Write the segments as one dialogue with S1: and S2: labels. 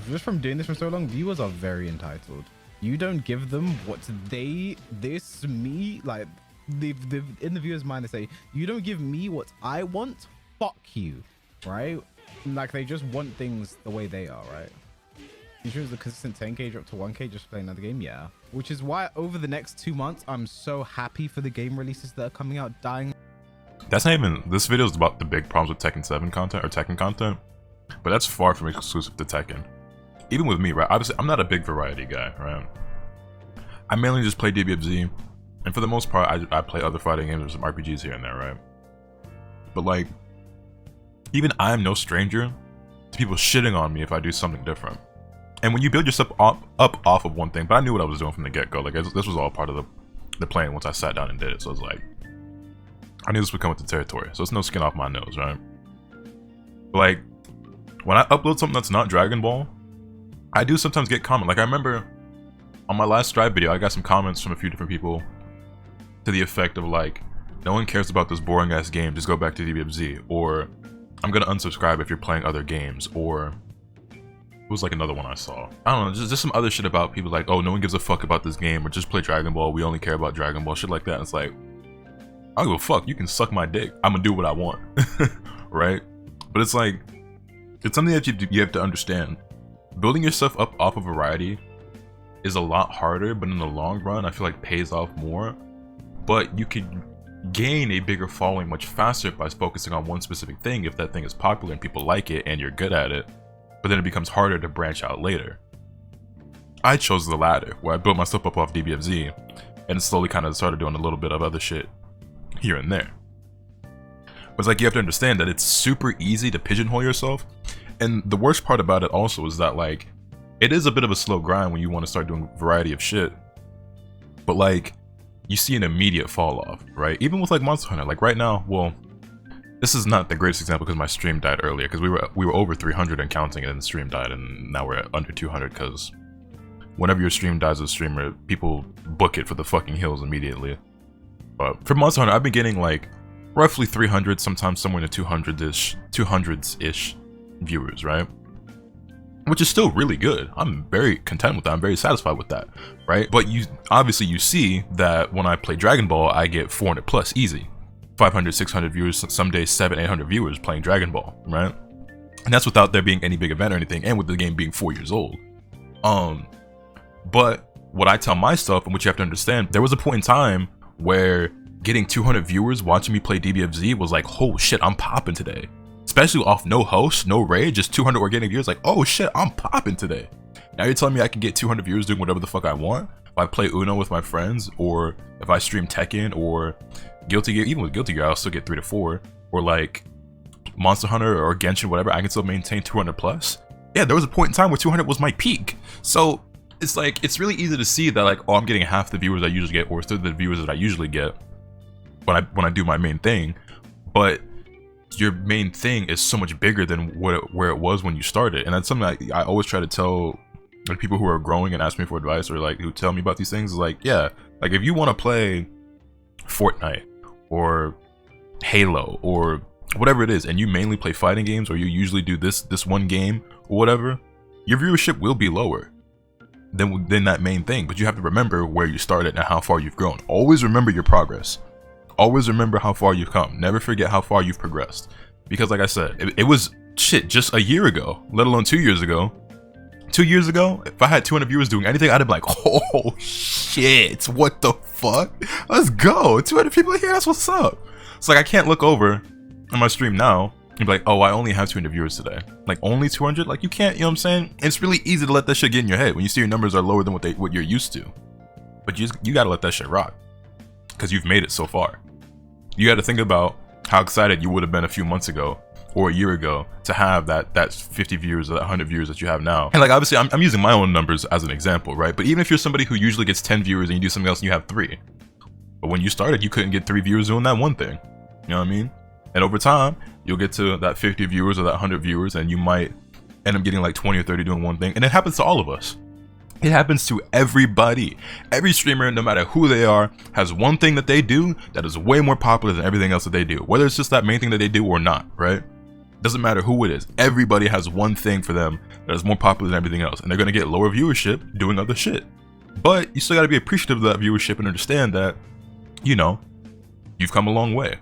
S1: just from doing this for so long, viewers are very entitled. You don't give them what like they've in the viewer's mind, they say, you don't give me what I want, fuck you, right? Like they just want things the way they are, right? You choose the consistent 10k drop to 1k just play another game, yeah. Which is why over the next 2 months, I'm so happy for the game releases that are coming out, dying.
S2: That's not even, this video is about the big problems with Tekken 7 content or Tekken content, but that's far from exclusive to Tekken. Even with me, right? Obviously, I'm not a big variety guy, right? I mainly just play DBFZ, and for the most part, I play other fighting games or some RPGs here and there, right? But like, even I'm no stranger to people shitting on me if I do something different. And when you build yourself up off of one thing, but I knew what I was doing from the get-go. Like, this was all part of the plan once I sat down and did it. So it's like, I knew this would come with the territory. So it's no skin off my nose, right? But like, when I upload something that's not Dragon Ball, I do sometimes get comment. Like I remember on my last Strive video, I got some comments from a few different people to the effect of like, no one cares about this boring ass game, just go back to DBFZ, or I'm gonna unsubscribe if you're playing other games, or it was like another one I saw. I don't know, just some other shit about people like, oh, no one gives a fuck about this game, or just play Dragon Ball, we only care about Dragon Ball, shit like that. And it's like, I don't give a fuck, you can suck my dick, I'm gonna do what I want, right? But it's like, it's something that you have to understand. Building yourself up off of variety is a lot harder, but in the long run, I feel like pays off more. But you could gain a bigger following much faster by focusing on one specific thing if that thing is popular and people like it and you're good at it. But then it becomes harder to branch out later. I chose the latter, where I built myself up off DBFZ and slowly kind of started doing a little bit of other shit here and there. But it's like, you have to understand that it's super easy to pigeonhole yourself. And the worst part about it also is that like, it is a bit of a slow grind when you want to start doing a variety of shit. But like, you see an immediate fall off, right? Even with like Monster Hunter, like right now, well, this is not the greatest example because my stream died earlier, because we were over 300 and counting, and then the stream died, and now we're at under 200 because whenever your stream dies as a streamer, people book it for the fucking hills immediately. But for Monster Hunter, I've been getting like roughly 300, sometimes somewhere in the 200s-ish viewers, right? Which is still really good. I'm very content with that. I'm very satisfied with that, right? But you obviously you see that when I play Dragon Ball, I get 400 plus easy. 500, 600 viewers, some days 700, 800 viewers playing Dragon Ball, right? And that's without there being any big event or anything, and with the game being 4 years old. But what I tell myself, and what you have to understand, there was a point in time where getting 200 viewers watching me play DBFZ was like, oh shit, I'm popping today. Especially off no host, no raid, just 200 organic viewers, like, oh shit, I'm popping today. Now you're telling me I can get 200 viewers doing whatever the fuck I want? If I play Uno with my friends, or if I stream Tekken, or Guilty Gear, even with Guilty Gear, I'll still get 3 to 4. Or like Monster Hunter or Genshin, whatever, I can still maintain 200 plus. Yeah, there was a point in time where 200 was my peak. So it's like, it's really easy to see that like, oh, I'm getting half the viewers I usually get, or a third of the viewers that I usually get when I do my main thing. But your main thing is so much bigger than where it was when you started. And that's something I always try to tell like people who are growing and ask me for advice, or like who tell me about these things, is like, yeah, like if you want to play Fortnite or Halo or whatever it is, and you mainly play fighting games, or you usually do this one game or whatever, your viewership will be lower than that main thing. But you have to remember where you started and how far you've grown. Always remember your progress. Always remember how far you've come. Never forget how far you've progressed. Because like I said, it was shit just a year ago, let alone 2 years ago. 2 years ago, if I had 200 viewers doing anything, I'd be like, oh shit, what the fuck? Let's go, 200 people here, that's what's up. It's like, I can't look over on my stream now and be like, oh, I only have 200 viewers today. Like, only 200? Like, you can't, you know what I'm saying? It's really easy to let that shit get in your head when you see your numbers are lower than what you're used to. But you gotta let that shit rock, because you've made it so far. You gotta think about how excited you would have been a few months ago or a year ago to have that 50 viewers or that 100 viewers that you have now. And like, obviously I'm using my own numbers as an example, right? But even if you're somebody who usually gets 10 viewers and you do something else and you have 3, but when you started, you couldn't get 3 viewers doing that one thing. You know what I mean? And over time, you'll get to that 50 viewers or that 100 viewers, and you might end up getting like 20 or 30 doing one thing. And it happens to all of us. It happens to everybody. Every streamer, no matter who they are, has one thing that they do that is way more popular than everything else that they do. Whether it's just that main thing that they do or not, right? Doesn't matter who it is. Everybody has one thing for them that is more popular than everything else, and they're gonna get lower viewership doing other shit. But you still gotta be appreciative of that viewership and understand that, you know, you've come a long way.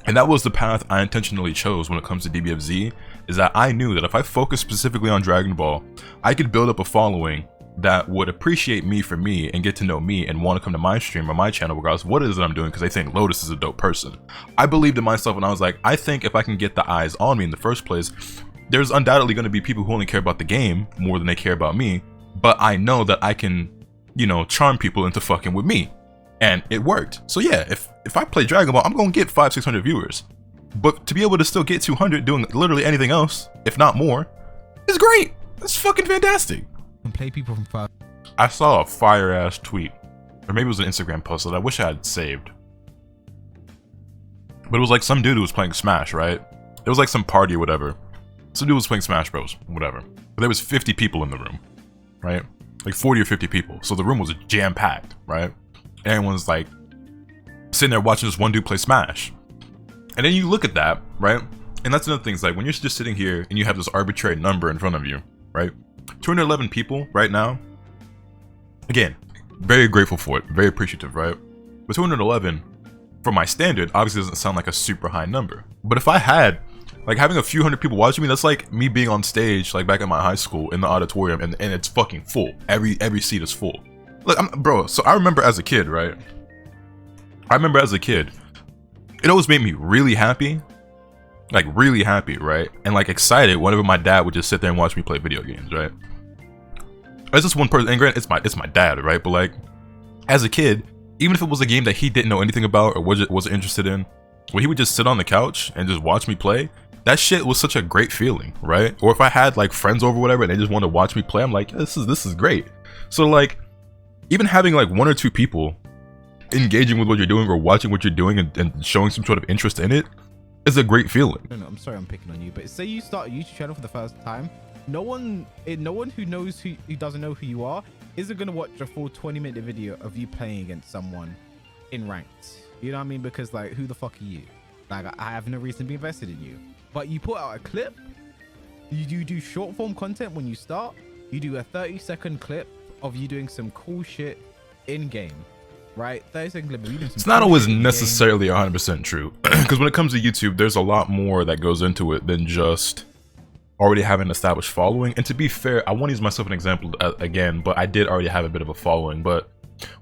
S2: And that was the path I intentionally chose when it comes to DBFZ, is that I knew that if I focused specifically on Dragon Ball, I could build up a following that would appreciate me for me and get to know me and want to come to my stream or my channel regardless of what it is that I'm doing, because they think Lotus is a dope person. I believed in myself and I was like, I think if I can get the eyes on me in the first place, there's undoubtedly going to be people who only care about the game more than they care about me, but I know that I can, you know, charm people into fucking with me. And it worked. So yeah, if I play Dragon Ball, I'm going to get 500-600 viewers. But to be able to still get 200 doing literally anything else, if not more, is great. That's fucking fantastic.
S1: And play people from far.
S2: I saw a fire ass tweet, or maybe it was an Instagram post that I wish I had saved. But it was like some dude who was playing Smash, right? It was like some party or whatever. Some dude was playing Smash Bros, whatever. But there was 50 people in the room, right? Like 40 or 50 people. So the room was jam packed, right? Everyone's like sitting there watching this one dude play Smash. And then you look at that, right? And that's another thing, is like when you're just sitting here and you have this arbitrary number in front of you, right? 211 people right now. Again, very grateful for it, very appreciative, right? But 211, for my standard, obviously doesn't sound like a super high number. But if I had, like, having a few hundred people watching me, that's like me being on stage, like back at my high school in the auditorium, and it's fucking full. Every seat is full. Look, bro, so I remember as a kid, right? It always made me really happy. Like, really happy, right? And, like, excited whenever my dad would just sit there and watch me play video games, right? It's just one person, and granted, it's my dad, right? But, like, as a kid, even if it was a game that he didn't know anything about or wasn't interested in, when he would just sit on the couch and just watch me play, that shit was such a great feeling, right? Or if I had, like, friends over, whatever, and they just wanted to watch me play, I'm like, yeah, this is great. So, like, even having, like, 1 or 2 people engaging with what you're doing or watching what you're doing and showing some sort of interest in it is a great feeling.
S1: No, I'm sorry I'm picking on you, but say you start a YouTube channel for the first time, no one who doesn't know who you are isn't gonna watch a full 20-minute video of you playing against someone in ranked. You know what I mean? Because, like, who the fuck are you? Like, I have no reason to be invested in you. But you put out a clip, you do short form content when you start, you do a 30-second clip of you doing some cool shit in game. Right, 30-second clip.
S2: It's not always necessarily 100% true, because when it comes to YouTube, there's a lot more that goes into it than just already having an established following. And to be fair, I want to use myself an example again, but I did already have a bit of a following. But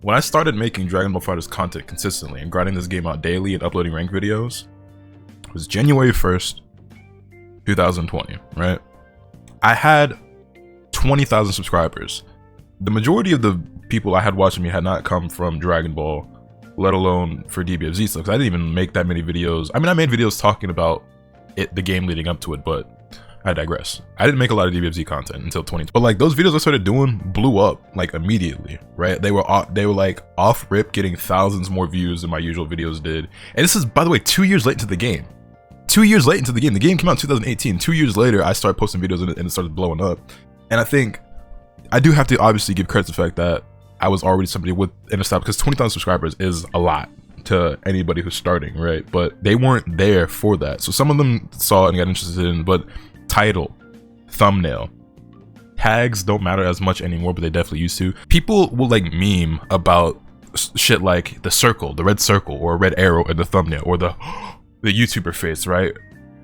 S2: when I started making Dragon Ball FighterZ content consistently and grinding this game out daily and uploading ranked videos, it was January 1st, 2020, right? I had 20,000 subscribers. The majority of the people I had watching me had not come from Dragon Ball, let alone for DBFZ stuff, because I didn't even make that many videos. I mean, I made videos talking about the game leading up to it, but I digress. I didn't make a lot of DBFZ content until 2020. But, like, those videos I started doing blew up, like, immediately, right? They were like off rip getting thousands more views than my usual videos did. And this is, by the way, 2 years late into the game. 2 years late into the game. The game came out in 2018. 2 years later, I started posting videos and it started blowing up. And I think I do have to obviously give credit to the fact that I was already somebody with an established, because 20,000 subscribers is a lot to anybody who's starting, right? But they weren't there for that. So some of them saw it and got interested in, but title, thumbnail, tags don't matter as much anymore, but they definitely used to. People will, like, meme about shit like the circle, the red circle, or a red arrow in the thumbnail, or the YouTuber face, right?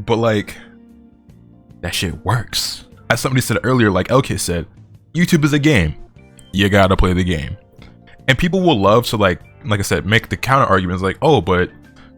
S2: But, like, that shit works. As somebody said earlier, like LK said, YouTube is a game. You gotta play the game. And people will love to, like I said, make the counter arguments like, oh, but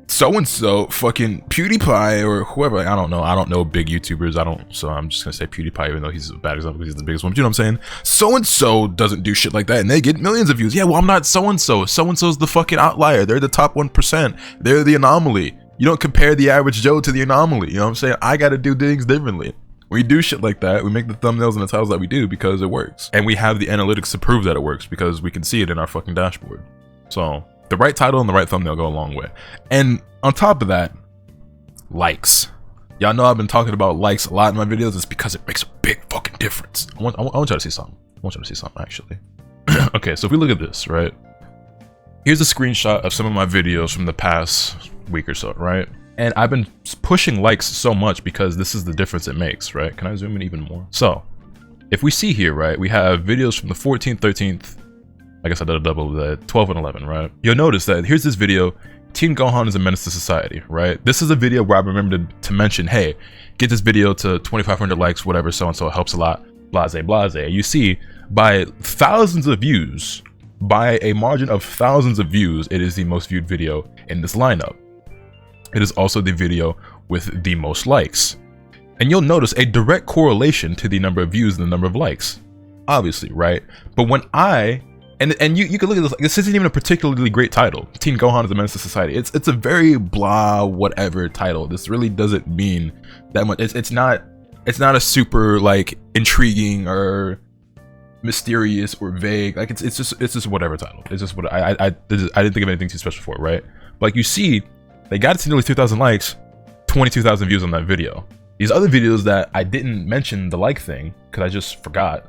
S2: so-and-so fucking PewDiePie or whoever, I don't know big YouTubers, so I'm just gonna say PewDiePie, even though he's a bad example because he's the biggest one, but you know what I'm saying? So-and-so doesn't do shit like that and they get millions of views. Yeah, well, I'm not so-and-so. So-and-so's the fucking outlier. They're the top 1%. They're the anomaly. You don't compare the average Joe to the anomaly. You know what I'm saying? I gotta do things differently. We do shit like that. We make the thumbnails and the titles that we do because it works. And we have the analytics to prove that it works because we can see it in our fucking dashboard. So the right title and the right thumbnail go a long way. And on top of that, likes. Y'all know I've been talking about likes a lot in my videos. It's because it makes a big fucking difference. I want y'all to see something. I want y'all to see something, actually. Okay, so if we look at this, right? Here's a screenshot of some of my videos from the past week or so, right? And I've been pushing likes so much because this is the difference it makes, right? Can I zoom in even more? So, if we see here, right, we have videos from the 14th, 13th, I guess I did a double of that, 12 and 11, right? You'll notice that here's this video, Teen Gohan is a menace to society, right? This is a video where I remembered to mention, hey, get this video to 2,500 likes, whatever, so-and-so, helps a lot, blase, blase. You see, by thousands of views, by a margin of thousands of views, it is the most viewed video in this lineup. It is also the video with the most likes. And you'll notice a direct correlation to the number of views and the number of likes. Obviously, right? But when and you can look at this, like, this isn't even a particularly great title. Teen Gohan is a menace to society. It's a very blah whatever title. This really doesn't mean that much. It's not a super like intriguing or mysterious or vague. Like it's just whatever title. It's just what I didn't think of anything too special for it, right? But like you see, they got it to nearly 2,000 likes, 22,000 views on that video. These other videos that I didn't mention the like thing because I just forgot,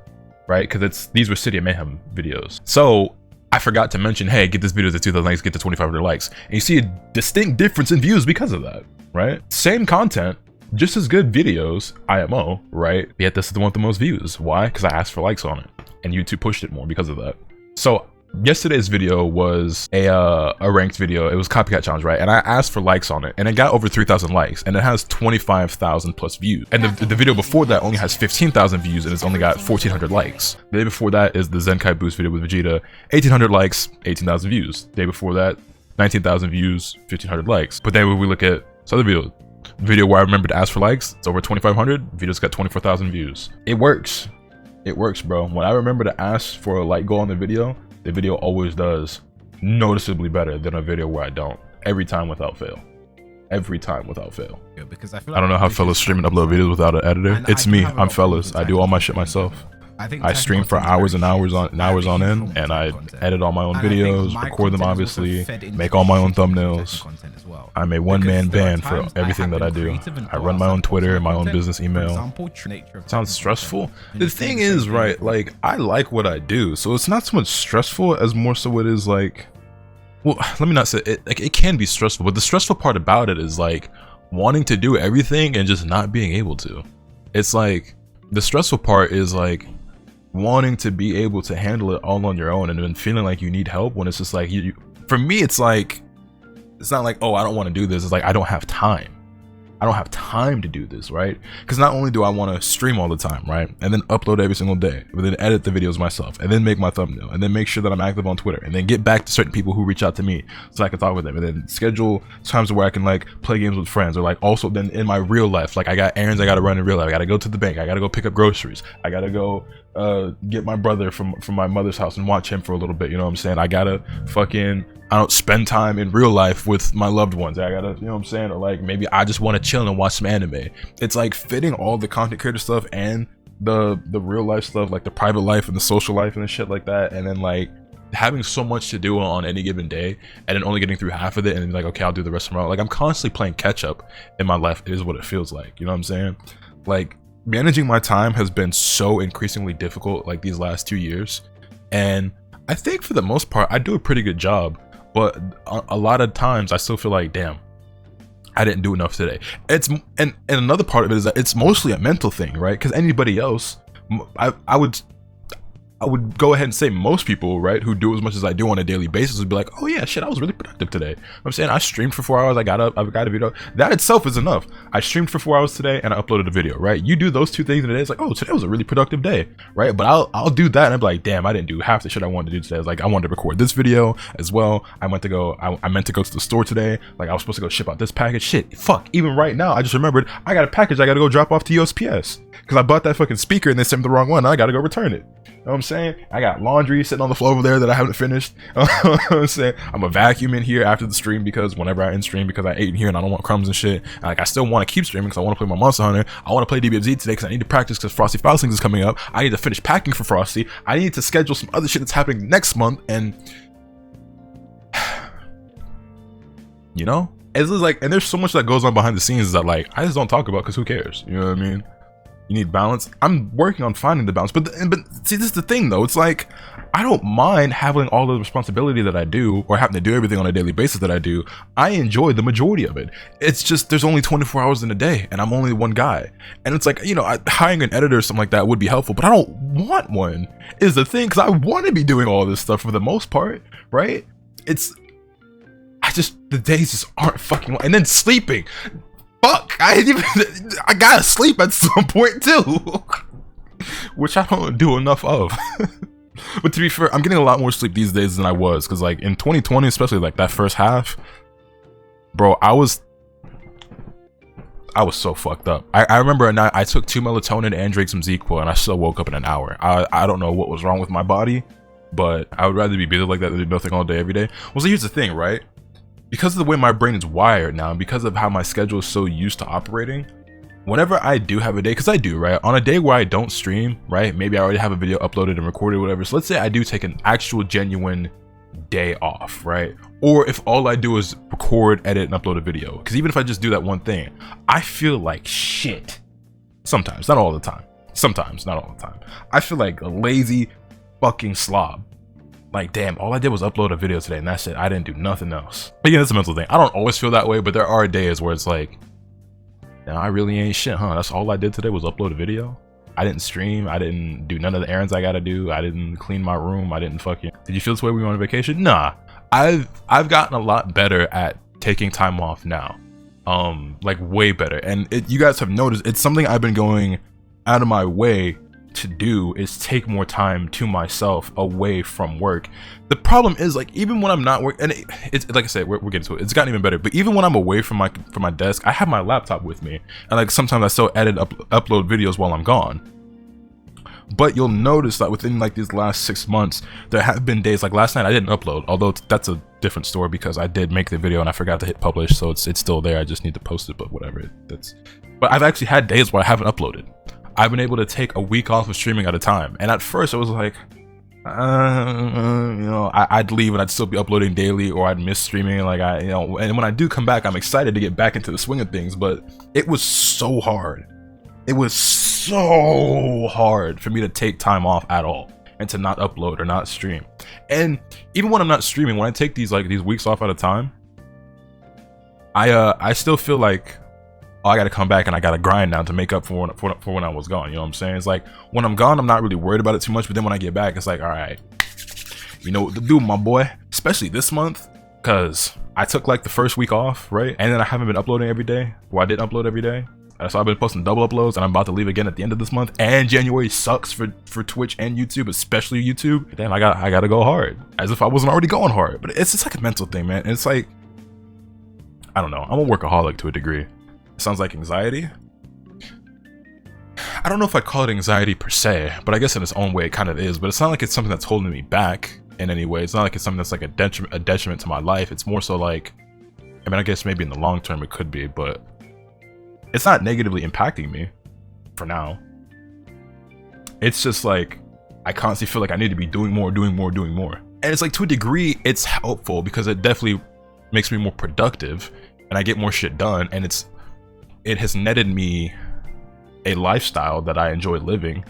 S2: right? Because these were City of Mayhem videos. So I forgot to mention, hey, get this video to 2,000 likes, get to 2,500 likes. And you see a distinct difference in views because of that, right? Same content, just as good videos, IMO, right? Yet this is the one with the most views. Why? Because I asked for likes on it and YouTube pushed it more because of that. So yesterday's video was a ranked video. It was copycat challenge, right? And I asked for likes on it and it got over 3,000 likes and it has 25,000 plus views. And the video before that only has 15,000 views and it's only got 1,400 likes. The day before that is the Zenkai Boost video with Vegeta, 1,800 likes, 18,000 views. The day before that, 19,000 views, 1,500 likes. But then when we look at this other video where I remember to ask for likes, it's over 2,500, video's got 24,000 views. It works. It works, bro. When I remember to ask for a like goal on the video always does noticeably better than a video where I don't. Every time without fail. Every time without fail.
S1: Yeah, because I
S2: don't know how fellas stream and upload videos without an editor. It's me. I'm fellas. I do all my shit myself. I stream for hours and hours on end, and I edit all my own videos, record them obviously, make all my own thumbnails. I'm a one-man band for everything that I do. I run my own Twitter, my own business email. Sounds stressful? The thing is, right, like, I like what I do, so it's not so much stressful as more so it is like, well, let me not say it, like, it can be stressful, but the stressful part about it is like wanting to do everything and just not being able to. It's like, the stressful part is like wanting to be able to handle it all on your own and then feeling like you need help when it's just like for me it's like, it's not like, oh, I don't want to do this, it's like I don't have time. I don't have time to do this, right? Because not only do I want to stream all the time, right, and then upload every single day, but then edit the videos myself, and then make my thumbnail, and then make sure that I'm active on Twitter, and then get back to certain people who reach out to me so I can talk with them, and then schedule times where I can like play games with friends, or like also then in my real life, like I got errands I got to run in real life. I got to go to the bank, I got to go pick up groceries, I got to go get my brother from my mother's house and watch him for a little bit, you know what I'm saying? I gotta fucking, I don't spend time in real life with my loved ones. I gotta, you know what I'm saying? Or like maybe I just want to chill and watch some anime. It's like fitting all the content creator stuff and the real life stuff, like the private life and the social life and the shit like that, and then like having so much to do on any given day and then only getting through half of it and then like, okay, I'll do the rest tomorrow. Like I'm constantly playing catch up in my life is what it feels like, you know what I'm saying? Like managing my time has been so increasingly difficult like these last 2 years, and I think for the most part I do a pretty good job, but a lot of times I still feel like, damn, I didn't do enough today. It's and another part of it is that it's mostly a mental thing, right? Because anybody else, I would go ahead and say most people, right, who do as much as I do on a daily basis would be like, oh yeah, shit, I was really productive today. I'm saying I streamed for 4 hours, I got up, I've got a video. That itself is enough. I streamed for 4 hours today and I uploaded a video, right? You do those two things in a day, it's like, oh, today was a really productive day, right? But I'll do that and I'm like, damn, I didn't do half the shit I wanted to do today. I was like, I wanted to record this video as well. I meant to go to the store today. Like I was supposed to go ship out this package. Shit, fuck, even right now, I just remembered I got a package I gotta go drop off to USPS because I bought that fucking speaker and they sent me the wrong one. Now I gotta go return it. You know what I'm saying? I got laundry sitting on the floor over there that I haven't finished. You know what I'm saying? I'm a vacuum in here after the stream because whenever I end stream, because I ate in here and I don't want crumbs and shit. And like I still want to keep streaming because I want to play my Monster Hunter. I want to play DBFZ today because I need to practice because Frosty Filings is coming up. I need to finish packing for Frosty. I need to schedule some other shit that's happening next month, and you know, it's just like, and there's so much that goes on behind the scenes that like I just don't talk about because who cares? You know what I mean? You need balance. I'm working on finding the balance, but see, this is the thing though. It's like, I don't mind having all the responsibility that I do, or having to do everything on a daily basis that I do. I enjoy the majority of it. It's just, there's only 24 hours in a day, and I'm only one guy. And it's like, you know, hiring an editor or something like that would be helpful, but I don't want one, is the thing, because I want to be doing all this stuff for the most part, right? The days just aren't fucking, and then sleeping. Fuck, I gotta sleep at some point too, which I don't do enough of. But to be fair, I'm getting a lot more sleep these days than I was, because like in 2020, especially like that first half, bro, I was so fucked up. I remember a night I took 2 melatonin and drank some ZQL, and I still woke up in an hour. I don't know what was wrong with my body, but I would rather be busy like that than do nothing all day every day. Well, so here's the thing, right? Because of the way my brain is wired now, and because of how my schedule is so used to operating, whenever I do have a day, because I do, right? On a day where I don't stream, right? Maybe I already have a video uploaded and recorded, whatever. So let's say I do take an actual genuine day off, right? Or if all I do is record, edit, and upload a video. Because even if I just do that one thing, I feel like shit. Sometimes, not all the time. Sometimes, not all the time. I feel like a lazy fucking slob. Like, damn, all I did was upload a video today, and that's it. I didn't do nothing else. But yeah, that's a mental thing. I don't always feel that way, but there are days where it's like, now I really ain't shit, huh? That's all I did today was upload a video. I didn't stream. I didn't do none of the errands I gotta do. I didn't clean my room. I didn't fucking... Did you feel this way when we went on vacation? Nah. I've gotten a lot better at taking time off now. Like way better. And you guys have noticed, it's something I've been going out of my way to do, is take more time to myself away from work. The problem is, like, even when I'm not working, and it's like I said, we're getting to it, it's gotten even better, but even when I'm away from my desk, I have my laptop with me, and like sometimes I still edit upload videos while I'm gone. But you'll notice that within like these last 6 months, there have been days, like last night I didn't upload, although that's a different story because I did make the video and I forgot to hit publish, so it's still there. I just need to post it, but whatever. But I've actually had days where I haven't uploaded. I've been able to take a week off of streaming at a time, and at first it was like, you know, I'd leave and I'd still be uploading daily, or I'd miss streaming, like you know, and when I do come back, I'm excited to get back into the swing of things, but it was so hard. It was so hard for me to take time off at all and to not upload or not stream. And even when I'm not streaming, when I take these weeks off at a time, I still feel like, oh, I gotta come back and I gotta grind now to make up for when I was gone. You know what I'm saying? It's like when I'm gone, I'm not really worried about it too much, but then when I get back, it's like, all right, you know what to do, my boy. Especially this month, because I took like the first week off, right? And then I haven't been uploading every day. Well, I didn't upload every day. So I've been posting double uploads, and I'm about to leave again at the end of this month. And January sucks for Twitch and YouTube, especially YouTube. Damn, I gotta go hard, as if I wasn't already going hard. But it's just like a mental thing, man. And it's like, I don't know. I'm a workaholic to a degree. Sounds like anxiety. I don't know if I'd call it anxiety per se, but I guess in its own way it kind of is. But it's not like it's something that's holding me back in any way. It's not like it's something that's like a detriment to my life. It's more so like, I mean, I guess maybe in the long term it could be, but it's not negatively impacting me for now. It's just like, I constantly feel like I need to be doing more. And it's like, to a degree, it's helpful because it definitely makes me more productive and I get more shit done, and it has netted me a lifestyle that I enjoy living,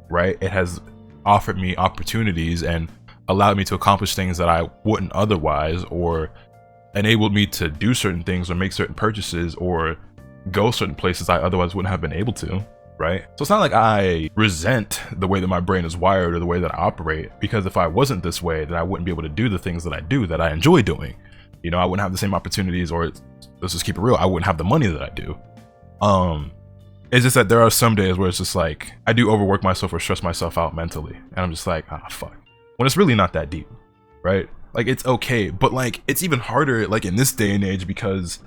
S2: right? It has offered me opportunities and allowed me to accomplish things that I wouldn't otherwise, or enabled me to do certain things or make certain purchases or go certain places I otherwise wouldn't have been able to, right? So it's not like I resent the way that my brain is wired or the way that I operate, because if I wasn't this way, then I wouldn't be able to do the things that I do that I enjoy doing. You know, I wouldn't have the same opportunities, or let's just keep it real, I wouldn't have the money that I do. It's just that there are some days where it's just like, I do overwork myself or stress myself out mentally, and I'm just like, ah, fuck. When it's really not that deep, right? Like, it's okay, but like, it's even harder like in this day and age, because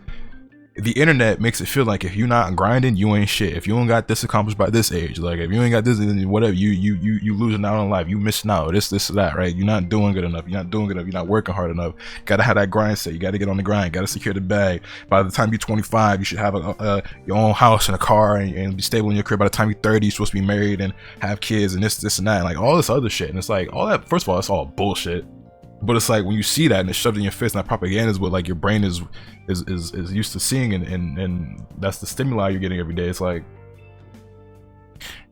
S2: the internet makes it feel like if you're not grinding, you ain't shit. If you don't got this accomplished by this age, like if you ain't got this, whatever, you losing out on life, you missing out, this, that, right? You're not doing good enough. You're not doing good enough. You're not working hard enough. Gotta have that grind set. You gotta get on the grind. Gotta secure the bag. By the time you're 25, you should have your own house and a car and be stable in your career. By the time you're 30, you're supposed to be married and have kids and this and that, and like all this other shit. And it's like, all that, first of all, it's all bullshit. But it's like, when you see that and it's shoved in your face, and that propaganda is what like your brain is used to seeing, and that's the stimuli you're getting every day. It's like,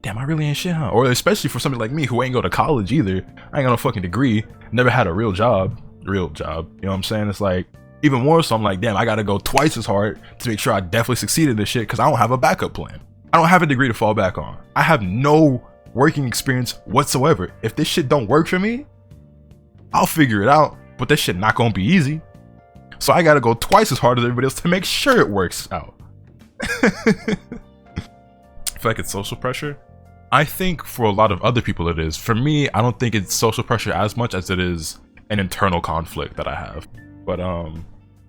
S2: damn, I really ain't shit, huh? Or especially for somebody like me who ain't go to college either. I ain't got no fucking degree, never had a real job. You know what I'm saying? It's like, even more so, I'm like, damn, I gotta go twice as hard to make sure I definitely succeed in this shit because I don't have a backup plan. I don't have a degree to fall back on. I have no working experience whatsoever. If this shit don't work for me, I'll figure it out, but this shit not gonna be easy. So I gotta go twice as hard as everybody else to make sure it works out. I feel like it's social pressure. I think for a lot of other people it is. For me, I don't think it's social pressure as much as it is an internal conflict that I have. But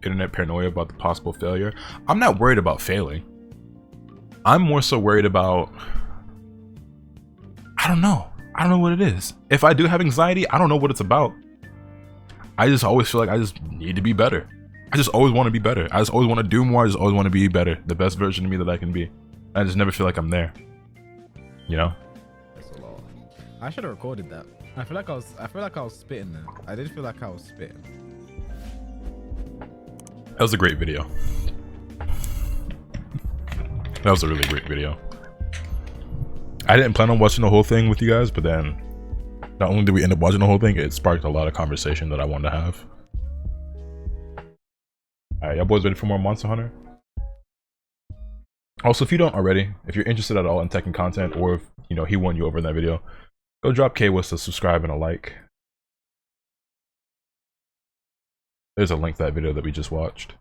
S2: internet paranoia about the possible failure. I'm not worried about failing. I'm more so worried about, I don't know what it is. If I do have anxiety, I don't know what it's about. I just always feel like I just need to be better. I just always want to be better. I just always want to do more. I just always want to be better, the best version of me that I can be. I just never feel like I'm there, you know?
S1: That's a lot. I should have recorded that. I feel like I was spitting there. I did feel like I was spitting.
S2: That was a great video. That was a really great video. I didn't plan on watching the whole thing with you guys, but then not only did we end up watching the whole thing, it sparked a lot of conversation that I wanted to have. Alright, y'all boys ready for more Monster Hunter? Also, if you don't already, if you're interested at all in Tekken content, or if you know he won you over in that video, go drop K-West a subscribe and a like. There's a link to that video that we just watched.